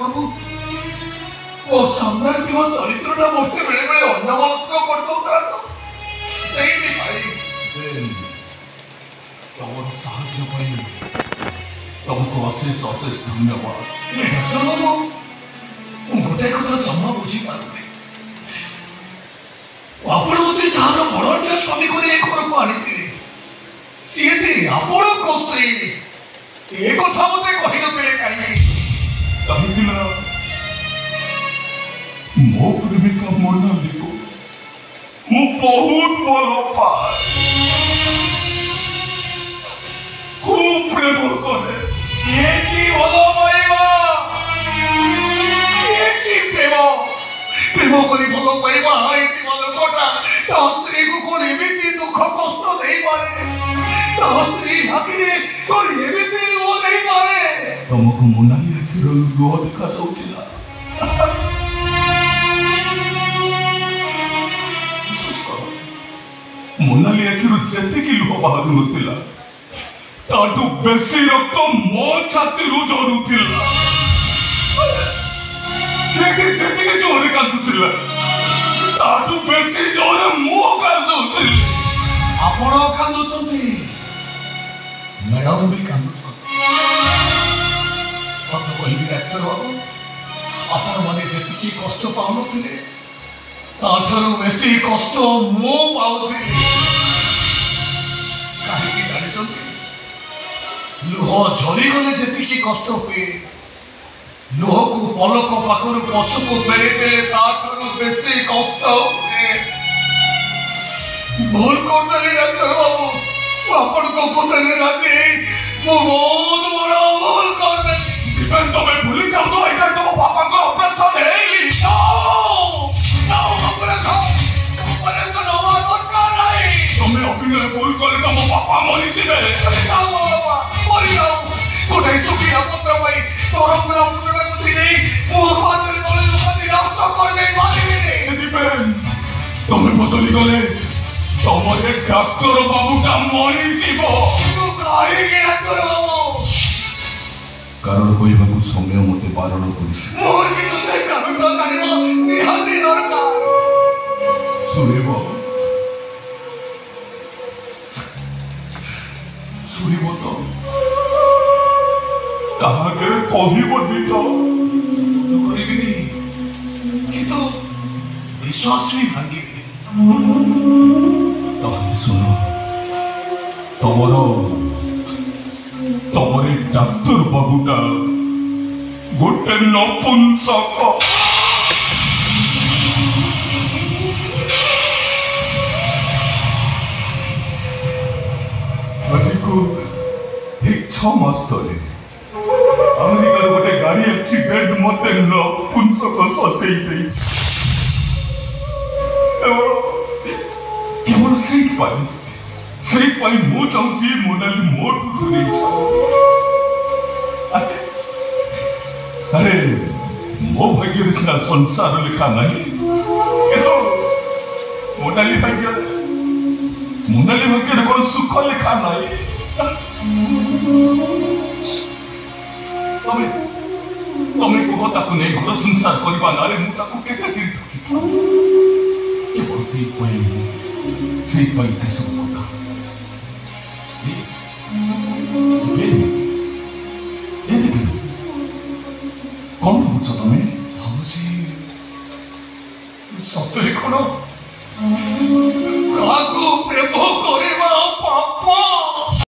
बाबू ओ सामने थिबा चरित्रटा मोटे बेले बेले अन्नमनस्क करदौता तो सेही भाई तमर साहाय्य पाई तुमको अशेष अशेष धन्यवाद। डॉक्टर बाबू गोटे कथा जमा बुझी पारुनी आपण मते जार बड़टिया स्वामी को घर को आनी सी जे आपण को स्त्री ए कथा मते कहि नथिले कहीं मो प्रेमिका मोनाली को मु बहुत भल पाए खूब प्रेम करे ये की भलो पाइबा ये की प्रेम प्रेम करी भलो पाइबा एती भलो कोटा ता स्त्री को कोन एमिति दुख कष्ट देई पारे ता स्त्री आखिरे कोन एमिति ओ देई पारे तुमको मोनाली आखिर लुह देखा जाउछि ना मोनाली आखिर जेतिकी लुह बाहर नथिला ताटू बेसी रक्त मो छाती रु झरुथिला जेतिकी जोरे कांदुथिला ताटू बेसी जोरे मो कांदुथिली आपण कांदुचंती मैडम भी कांदुचंती सब कहिबी डाक्टर बाबू आपण माने जेतिकी कष्ट पाउनथिले ताठारु बेसी कष्ट मो पाउथिली काहेकि जानिचंती लुह झरीगले जेतिकी कष्ट हुए लुह को पलक पाखर पछ को फेरे देले ताठारु बेसी कष्ट हुए भूल कर देले डॉक्टर बाबू आपण को कोतले राजी मो बहुत बड़ा भूल कर देली डिपेंड तुम्हें भूली जाओ तो एटा तुम पापा को ऑपरेशन हेली नो ऑपरेशन हवा दरकार नहीं तुम्हें अभिनय भूल करे तो मो पापा मरी जिवे बाबा मरी जाओ कोठे सुखी पुत्र भाई तोर पूरा पुत्र को नहीं मो हाथ में बोले लोग नष्ट कर दे मारी रे डिपेंड तुम्हें बदली गले तमरे डॉक्टर बाबूटा मरी जीव तू काहे के डॉक्टर बाबू कारण कहबाकू समय मते बारण करिस मोर कि तू से कारण जानिबो निहाती दरकार सुनिबो सुनिबो तो कहा के कहबोनी तो करिबिनी किंतु विश्वास भी भांगिबी ताहले सुनो तमरे डाक्टर बाबूटा गोटे नपुंसक आज को एक 6 मास तले अमेरिका गोटे गाड़ी एक्सीडेंट मते नपुंसक सचेई दे केवल से पाई मो चाहूँ मोनाली मोर दूरी अरे मो भाग्य सिना संसार लिखा नहीं किंतु मोनाली भाग्य कौन सुख लिखा नहीं तमें कह ताकू नहीं घर संसार करवा ना मु ताकू केते दिन केवल से पाई सब कथा कौन भावुच तुम भावुची सतरे कौन प्रेम